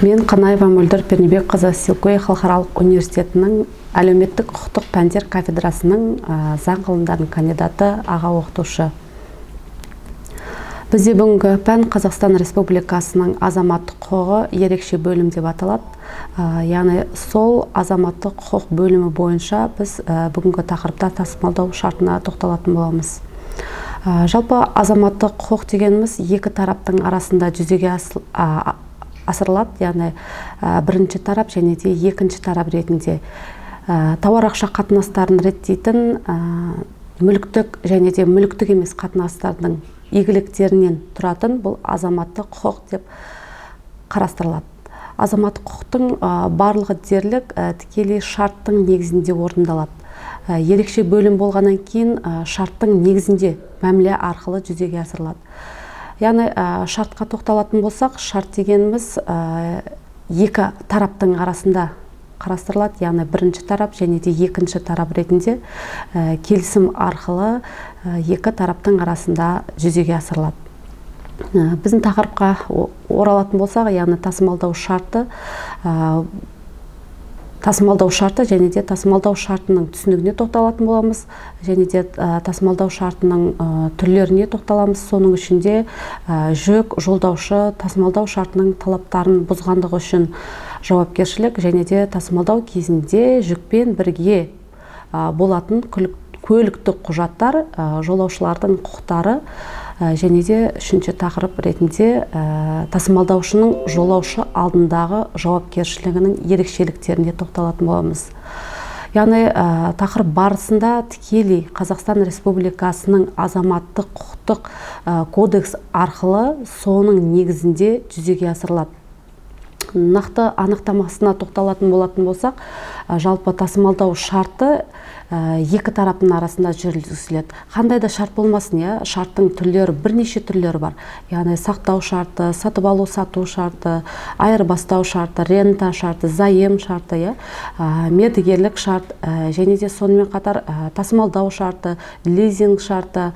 Мен Қанаева Мөлдір Пернебекқызы Силкөй халықаралық университетінің әлеуметтік құқықтық пәндер кафедрасының заң ғылымдарының кандидаты, аға оқытушы. Бізде бүгінгі пән Қазақстан Республикасының азаматтық құқығы ерекше бөлім деп аталады. Яғни сол азаматтық құқық бөлімі бойынша біз бүгінгі тақырыпта тасымалдау шартына тоқталатын боламыз. Жалпы азаматтық құқық дегеніміз екі тараптың арасында жүзеге асырылады, яғни бірінші тарап және де екінші тарап ретінде тауар ақша қатынастарын реттейтін мүліктік және де мүліктік емес қатынастардың игіліктерінен тұратын бұл азаматтық құқық деп қарастырылады. Азаматтық құқықтың барлығы дерлік тікелей шарттың негізінде орындалады. Ерекше бөлім болғаннан кейін шарттың негізінде мәміле арқылы жүзеге асырылады. Яғни шартқа тоқталатын болсақ, шарт дегеніміз екі тараптың арасында қарастырылады, яғни бірінші тарап және де екінші тарап ретінде келісім арқылы екі тараптың арасында жүзеге асырылады. Біздің тақырыпқа оралатын болсақ, яғни тасымалдау шарты және де тасымалдау шартының түсінігіне тоқталатын боламыз, және де тасымалдау шартының түрлеріне тоқталамыз. Соның ішінде жүк, жолдаушы, тасымалдау шартының талаптарын бұзғандығы үшін жауапкершілік және де тасымалдау кезінде жүкпен бірге болатын көліктік құжаттар, жолаушылардың құқықтары және де үшінші тақырып ретінде тасымалдаушының жолаушы алдындағы жауапкершілігінің ерекшеліктеріне тоқталатын боламыз. Яғни тақырып барысында тікелей Қазақстан Республикасының азаматтық құқықтық кодекс арқылы соның негізінде жүзеге асырылады. Нақты анықтамасына тоқталатын болатын болсақ, жалпы тасымалдау шарты екі тараптың арасында жүргізіледі. Қандай да шарт болмасын, шарттың түрлері, бірнеше түрлері бар. Яғни сақтау шарты, сатып алу сату шарты, айырбастау шарты, рента шарты, заем шарты, мердігерлік шарт, және де сонымен қатар тасымалдау шарты, лизинг шарты,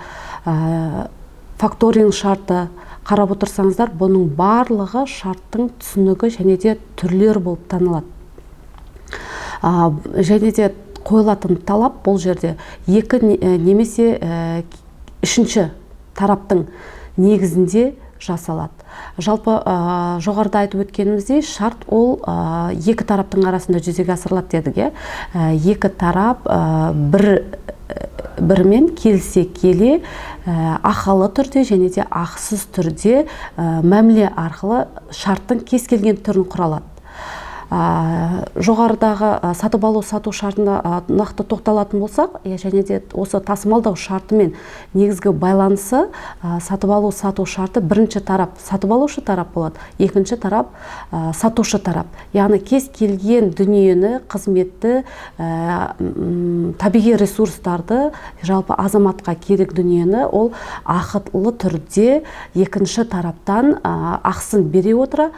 факторинг шарты. Қарап отырсаңыздар, бұның барлығы шарттың түсінігі және де түрлері болып танылады. Және де қойылатын талап бұл жерде екі немесе үшінші тараптың негізінде жасалады. Жалпы жоғарыда айтып өткеніміздей, шарт ол екі тараптың арасында жүзеге асырылады дедік. Екі тарап бірімен келісе келе ақылы түрде және де ақысыз түрде мәміле арқылы шарттың кез келген түрін құралады. Жоғарыдағы сатып алу сату шартына нақты тоқталатын болсақ, және де осы тасымалдау шартымен негізгі байланысы сатып алу сату шарты бірінші тарап сатып алушы тарап болады, екінші тарап сатушы тарап. Яғни кез келген дүниені, қызметті, табиғи ресурстарды, жалпы азаматқа керек дүниені ол ақылы түрде екінші тараптан ақысын бере отыра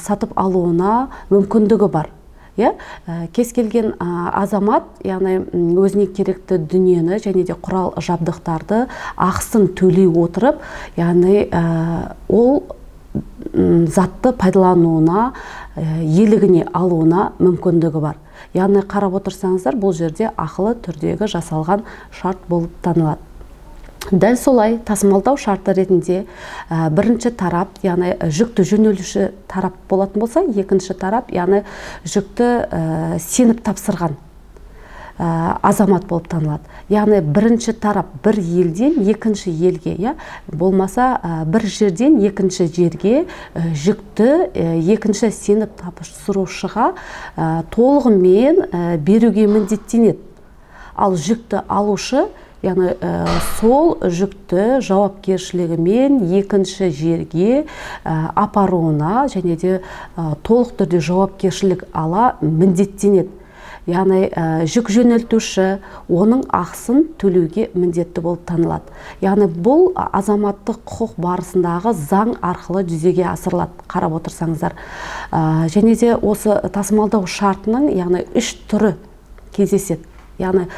сатып алуына мүмкіндігі бар. Кез келген азамат, яғни өзіне керекті дүниені және де құрал жабдықтарды ақысын төлей отырып, яғни ол затты пайдалануына, иелігіне алуына мүмкіндігі бар. Яғни қарап отырсаңыздар, бұл жерде ақылы түрдегі жасалған шарт болып танылады. Дәл солай тасымалдау шарты ретінде бірінші тарап, яғни жүкті жөнелуші тарап болатын болса, екінші тарап, яғни жүкті сеніп тапсырған азамат болып танылады. Яғни бірінші тарап бір елден екінші елге, болмаса бір жерден екінші жерге жүкті екінші сеніп тапсырушыға толығымен беруге міндеттенеді. Ал жүкті алушы, яғни сол жүкті жауапкершілігімен екінші жерге апаруына және де толық түрде жауапкершілік ала міндеттенеді. Яғни жүк жөнелтуші оның ақысын төлеуге міндетті болып танылады. Яғни бұл азаматтық құқық барысындағы заң арқылы жүзеге асырылады, қарап отырсаңыздар. Және де осы тасымалдау шартының, яғни үш түрі кездеседі. Яғни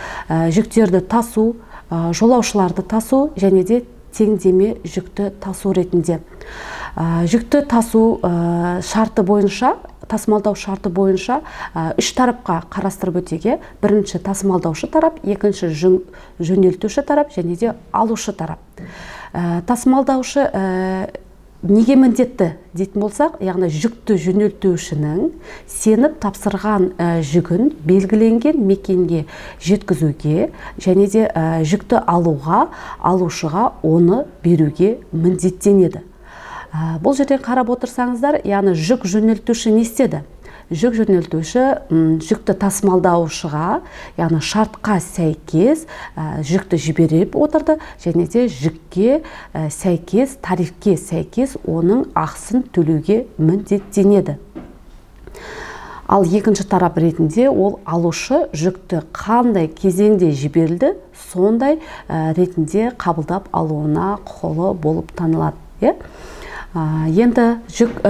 жүктерді тасу, жолаушыларды тасу және де теңдеме жүкті тасу ретінде. Жүкті тасу шарты бойынша, тасымалдау шарты бойынша үш тарапқа қарастырып өтеге. Бірінші тасымалдаушы тарап, екінші жөнелтуші тарап және де алушы тарап. Тасымалдаушы неге міндетті дейтін болсақ, яғни жүкті жөнелтушінің сеніп тапсырған жүгін белгіленген мекенге жеткізуге және де жүкті алуға, алушыға оны беруге міндеттенеді. Бұл жерден қарап отырсаңыздар, яғни жүк жөнелтуші не істеді? Жүк жөнелтуші жүкті тасымалдаушыға, яғни шартқа сәйкес жүкті жіберіп отырды және де жүкке сәйкес, тарифке сәйкес оның ақысын төлеуге міндеттенеді. Ал екінші тарап ретінде ол алушы жүкті қандай кезеңде жіберілді, сондай ретінде қабылдап алуына құқылы болып танылады. Енді жүк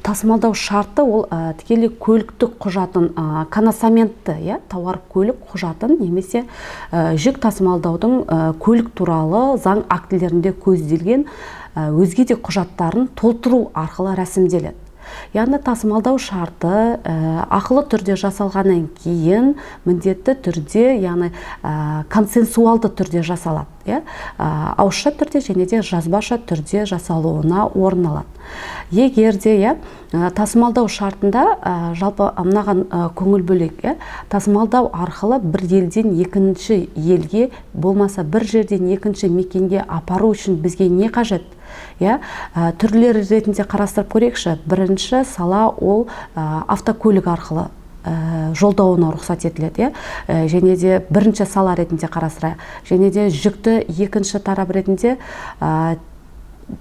тасымалдау шарты ол тікелей көліктік құжатын, коносаментті, тауар көлік құжатын немесе жүк тасымалдаудың көлік туралы заң актілерінде көзделген өзге де құжаттарын толтыру арқылы рәсімделеді. Яғни тасымалдау шарты ақылы түрде жасалғаннан кейін міндетті түрде, яғни консенсуалды түрде жасалады. Ауызша түрде және де жазбаша түрде жасалуына орын алады. Егер де тасымалдау шартында жалпы мынаған көңіл бөлейік. Тасымалдау арқылы бір елден екінші елге, болмаса бір жерден екінші мекенге апару үшін бізге не қажет? Түрлері ретінде қарастырып көрейікші. Бірінші сала ол автокөлік арқылы жолдауына рұқсат етіледі. Және де бірінші сала ретінде қарастырайық. Және де жүкті екінші тарап ретінде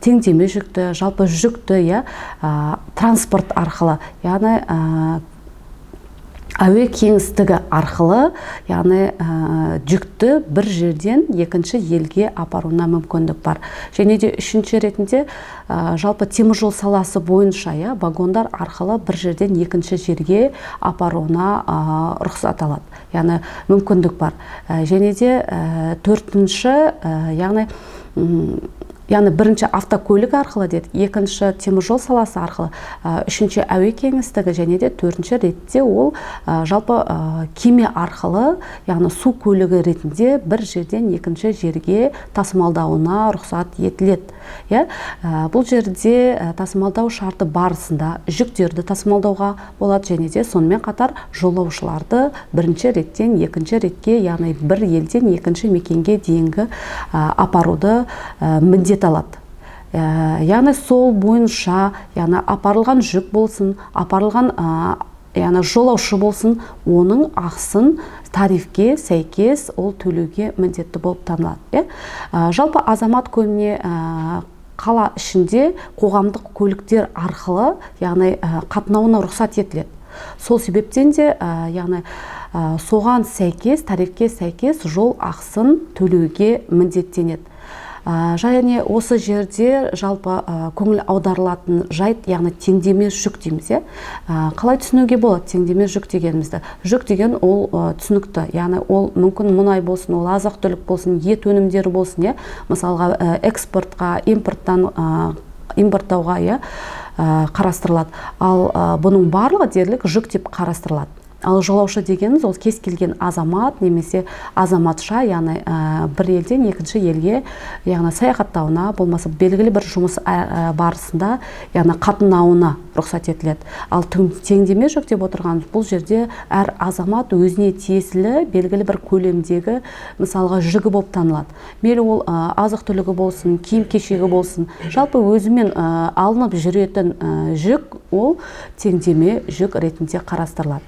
теңдеме жүкті, жалпы жүкті транспорт арқылы, яғни әуе кеңістігі арқылы, яғни жүкті бір жерден екінші елге апаруына мүмкіндік бар. Және де үшінші ретінде жалпы теміржол саласы бойынша вагондар арқылы бір жерден екінші жерге апаруына рұқсат алады. Яғни мүмкіндік бар. Және де төртінші, яғни бірінші автокөлік арқылы деді, екінші теміржол саласы арқылы, үшінші әуе кеңістігі және де төртінші ретте ол жалпы кеме арқылы, яғни су көлігі ретінде бір жерден екінші жерге тасымалдауына рұқсат етіледі. Бұл жерде тасымалдау шарты барысында жүктерді тасымалдауға болады және де сонымен қатар жолаушыларды бірінші реттен екінші ретке, яғни бір елден екінші мекенге дейінгі апаруды міндет алады. Яғни сол бойынша, яғни апарылған жүк болсын, апарылған жолаушы болсын, оның ақысын тарифке сәйкес ол төлеуге міндетті болып танылады. Жалпы азамат көбіне қала ішінде қоғамдық көліктер арқылы, яғни қатынауына рұқсат етіледі. Сол себептен де, яғни соған сәйкес, тарифке сәйкес жол ақысын төлеуге міндеттенеді. Және осы жерде жалпы көңіл аударылатын жайт, яғни теңдеме жүк дейміз. Қалай түсінуге болады теңдеме жүк дегенімізді? Жүк деген ол түсінікті, яғни ол мүмкін мұнай болсын, ол азық түлік болсын, ет өнімдері болсын, мысалға экспортқа, импорттауға қарастырылады. Ал бұның барлығы дерлік жүк деп қарастырылады. Ал жолаушы дегеніміз ол кез келген азамат немесе азаматша, яғни бір елден екінші елге, яғни саяхаттауына, болмаса белгілі бір жұмыс барысында, яғни қатынауына рұқсат етіледі. Ал теңдеме жүк деп отырған бұл жерде әр азамат өзіне тиесілі белгілі бір көлемдегі, мысалға жүгі болып танылады. Мейлі ол азық түлігі болсын, киім кешегі болсын, жалпы өзімен алынып жүретін жүк ол теңдеме жүк ретінде қарастырылады.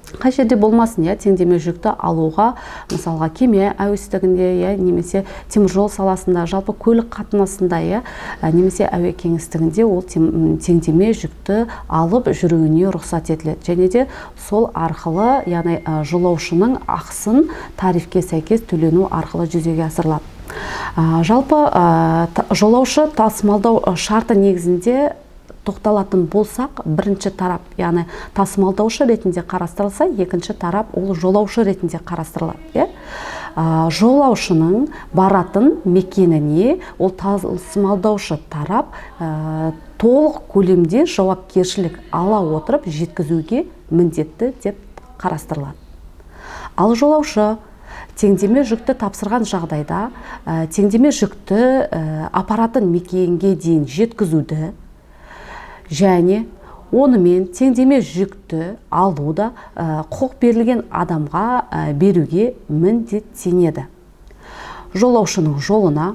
Қай жерде болмасын, теңдеме жүкті алуға, мысалға кеме әуестігінде, немесе теміржол саласында, жалпы көлік қатынасында, немесе әуе кеңістігінде ол теңдеме жүкті алып жүруіне рұқсат етіледі. Және де сол арқылы, яғни жолаушының ақысын тарифке сәйкес төлену арқылы жүзеге асырылады. Жалпы жолаушы тасымалдау шарты негізінде тоқталатын болсақ, бірінші тарап, яғни тасымалдаушы ретінде қарастырылса, екінші тарап ол жолаушы ретінде қарастырылады. жолаушының баратын мекеніне ол тасымалдаушы тарап толық көлемде жауапкершілік ала отырып жеткізуге міндетті деп қарастырылады. Ал жолаушы теңдеме жүкті тапсырған жағдайда теңдеме жүкті апаратын мекенге дейін жеткізуді және онымен теңдеме жүкті алуда құқық берілген адамға беруге міндеттенеді. Жолаушының жолына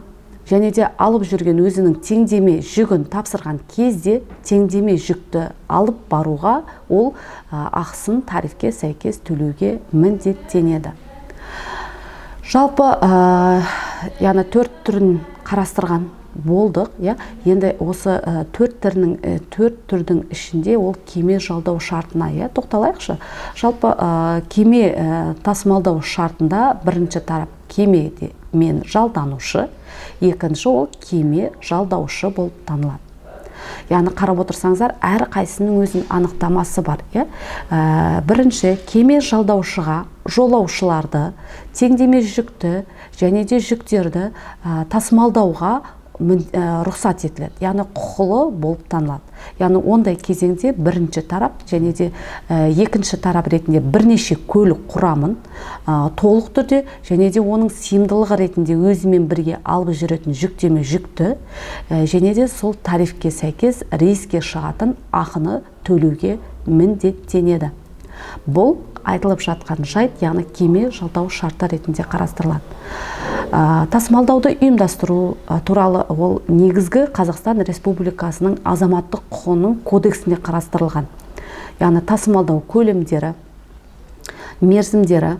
және де алып жүрген өзінің теңдеме жүгін тапсырған кезде теңдеме жүкті алып баруға ол ақысын тарифке сәйкес төлеуге міндеттенеді. Жалпы яғни 4 түрін қарастырған болдық. Енді осы 4 түрдің ішінде ол кеме жалдау шартына тоқталайықшы. Жалпы кеме тасымалдау шартында бірінші тарап кемемен жалданушы, екінші ол кеме жалдаушы болып танылады. Яғни қарап отырсаңыздар, әр қайсының өзінің анықтамасы бар. Бірінші, кеме жалдаушыға жолаушыларды, теңдеме жүкті және де жүктерді тасымалдауға рұқсат етіледі. Яғни құқылы болып танылады. Яғни ондай кезеңде бірінші тарап және де екінші тарап ретінде бірнеше көлік құрамын толық түрде және де оның сыйымдылығы ретінде өзімен бірге алып жүретін жүктеме жүкті және де сол тарифке сәйкес рейске шығатын ақыны төлеуге міндеттенеді. Бұл айтылып жатқан жайт, яғни кеме жалдау шарты ретінде қарастырылады. Тасымалдауды ұйымдастыру туралы ол негізгі Қазақстан Республикасының азаматтық құқығының кодексінде қарастырылған. Яғни тасымалдау көлемдері, мерзімдері,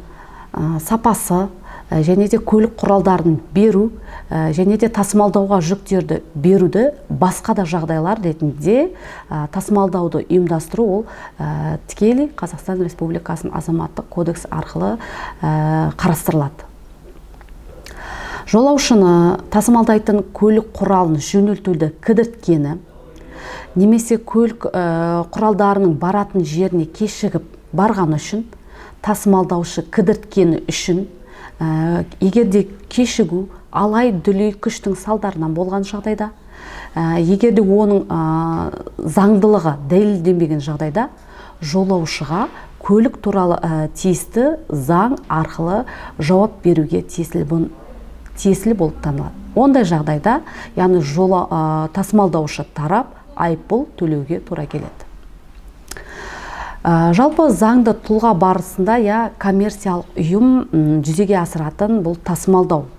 сапасы және де көлік құралдарын беру және де тасымалдауға жүктерді беруді басқа да жағдайлар ретінде тасымалдауды ұйымдастыру ол тікелей Қазақстан Республикасының азаматтық кодекс арқылы қарастырылады. Жолаушыны тасымалдайтын көлік құралын жөнелтуді кідірткені немесе көлік құралдарының баратын жеріне кешігіп барған үшін тасымалдаушы кідірткені үшін егерде кешігу алай-дүлей күштің салдарынан болған жағдайда, егерде оның заңдылығы дәлелденбеген жағдайда жолаушыға көлік туралы тиісті заң арқылы жауап беруге тиесілі болып танылады. Ондай жағдайда, яғни тасымалдаушы тарап айыппұл төлеуге тура келеді. Жалпы заңды тұлға барысында коммерциялық ұйым жүзеге асыратын бұл тасымалдау.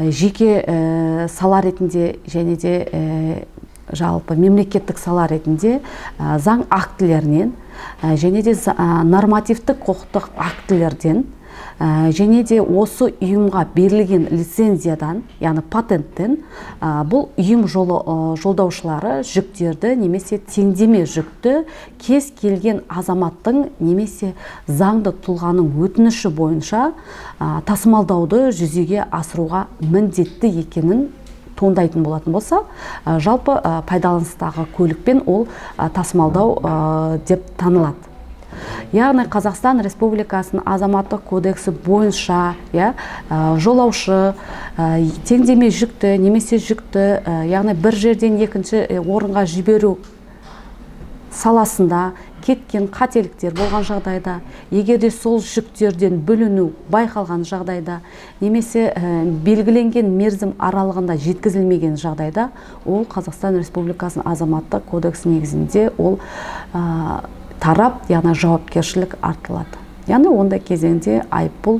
Жеке сала ретінде және де жалпы мемлекеттік сала ретінде заң актілерінен және де нормативтік құқықтық актілерден және де осы ұйымға берілген лицензиядан, яғни патенттен бұл ұйым жолдаушылары жүктерді немесе теңдеме жүкті кез келген азаматтың немесе заңды тұлғаның өтініші бойынша тасымалдауды жүзеге асыруға міндетті екенін туындайтын болатын болса, жалпы пайдаланыстағы көлікпен ол тасымалдау деп танылады. Яғни Қазақстан Республикасының азаматтық кодексі бойынша жолаушы теңдеме жүкті немесе жүкті, яғни бір жерден екінші орынға жіберу саласында кеткен қателіктер болған жағдайда, егерде сол жүктерден бүліну байқалған жағдайда, немесе белгіленген мерзім аралығында жеткізілмеген жағдайда, ол Қазақстан Республикасының азаматтық кодексі негізінде ол тарап, яғни жауапкершілік артылады. Яғни ондай кезеңде айыппұл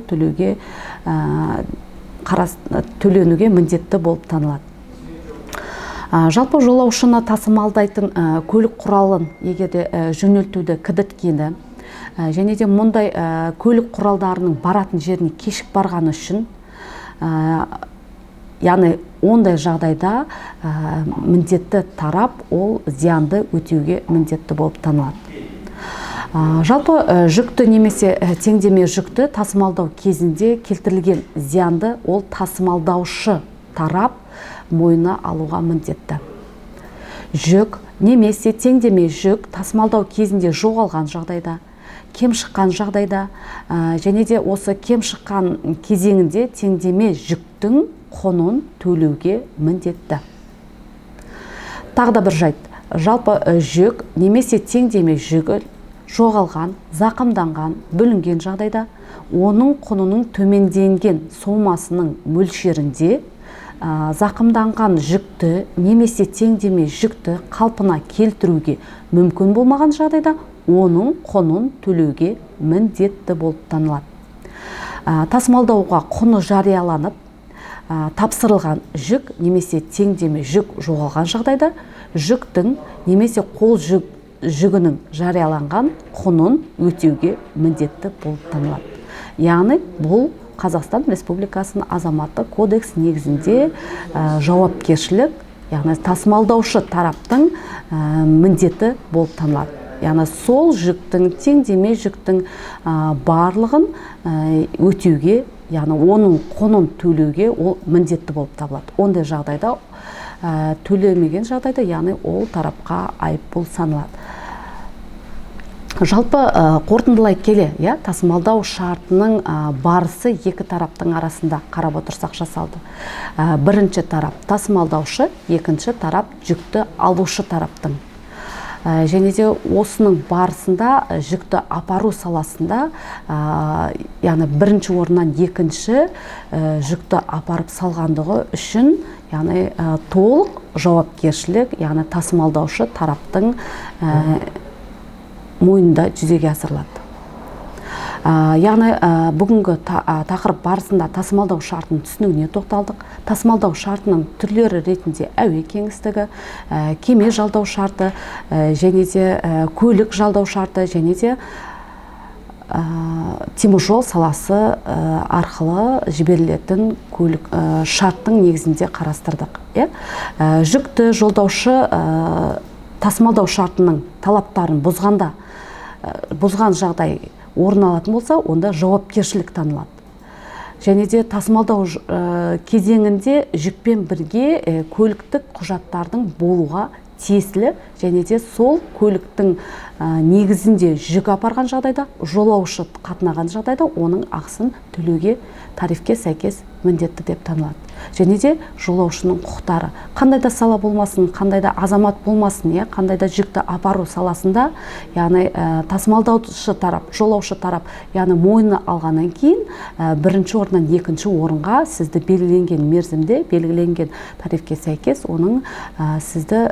төленуге міндетті болып танылады. Жалпы жолаушыны тасымалдайтын көлік құралын егерде жөнелтуді кідірткені және де мұндай көлік құралдарының баратын жеріне кешік барғаны үшін, яғни ондай жағдайда міндетті тарап ол зиянды өтеуге міндетті болып танылады. Жалпы жүкті немесе теңдеме жүкті тасымалдау кезінде келтірілген зиянды ол тасымалдаушы тарап мойнына алуға міндетті. Жүк немесе теңдеме жүк тасымалдау кезінде жоғалған жағдайда кем шыққан жағдайда және де осы кем шыққан кезеңінде теңдеме жүктің құнын төлеуге міндетті. Тағы да бір жайт, жалпы жүк немесе теңдеме жүгі жоғалған, зақымданған, бүлінген жағдайда оның құнының төменденген сомасының мөлшерінде зақымданған жүкті немесе теңдеме жүкті қалпына келтіруге мүмкін болмаған жағдайда оның құнын төлеуге міндетті болып танылады. Тасымалдауға құны жарияланып тапсырылған жүк немесе теңдеме жүк жоғалған жағдайда жүктің немесе қол жүгінің жарияланған құнын өтеуге міндетті болып танылады. Яғни бұл Қазақстан Республикасының азаматтық кодекс негізінде жауапкершілік, яғни тасымалдаушы тараптың міндеті болып танылады. Яғни сол жүктің, теңдеме жүктің барлығын өтеуге, яғни оның құнын төлеуге ол міндетті болып табылады. Ондай жағдайда төлемеген жағдайда, яғни ол тарапқа айыппұл саналады. Жалпы қорытындылай келе, тасымалдау шартының барысы екі тараптың арасында қарап отырсақ жасалды. Бірінші тарап тасымалдаушы, екінші тарап жүкті алушы тараптың. Және де осының барысында жүкті апару саласында, яғни бірінші орыннан екінші жүкті апарып салғандығы үшін, яғни толық жауапкершілік, яғни тасымалдаушы тараптың мойнында жүзеге асырылады. Яғни бүгінгі тақырып барысында тасымалдау шартының түсінігіне тоқталдық. Тасымалдау шартының түрлері ретінде әуе кеңістігі, кеме жалдау шарты, және де көлік жалдау шарты, және де теміржол саласы арқылы жіберілетін көлік шарттың негізінде қарастырдық. Жүкті жолдаушы тасымалдау шартының талаптарын бұзған жағдай орын алатын болса, онда жауапкершілік танылады. Және де тасымалдау кезеңінде жүкпен бірге көліктік құжаттардың болуға тиесілі, және де сол көліктің негізінде жүк апарған жағдайда, жолаушы қатынаған жағдайда оның ақысын төлеуге тарифке сәйкес міндетті деп танылады. Және де жолаушының құқықтары, қандай да сала болмасын, қандай да азамат болмасын, қандай да жүкті апару саласында, яғни тасымалдаушы тарап, жолаушы тарап, яғни мойнына алғаннан кейін бірінші орыннан екінші орынға сізді белгіленген мерзімде, белгіленген тарифке сәйкес оның сізді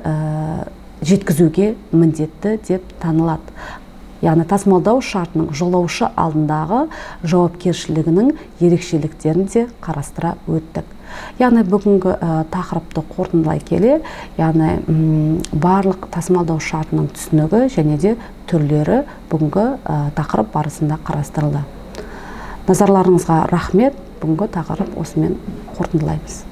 жеткізуге міндетті деп танылады. Яғни тасымалдау шартының жолаушы алдындағы жауапкершілігінің ерекшеліктерін де қарастыра өттік. Яғни бүгінгі тақырыпты қорытындылай келе, яғни барлық тасымалдау шартының түсінігі және де түрлері бүгінгі тақырып барысында қарастырылды. Назарларыңызға рахмет. Бүгінгі тақырып осымен қорытындылаймыз.